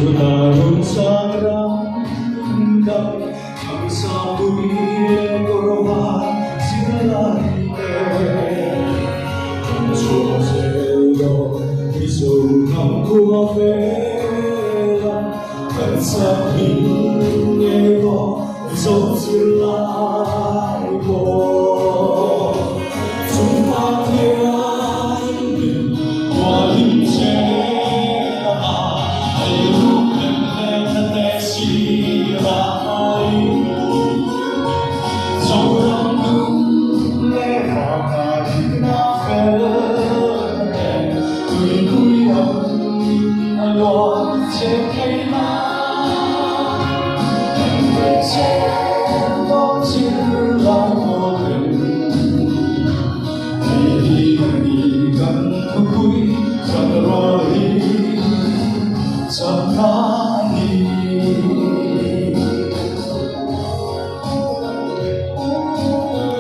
sukarong sagrang Bangsa pulire 걸어와 지나가는데 조세로 미소 감고 앞에라 항상 힘내고 웃음을 날고 중화대한 와 인생아 알고는 내 시라 Chakna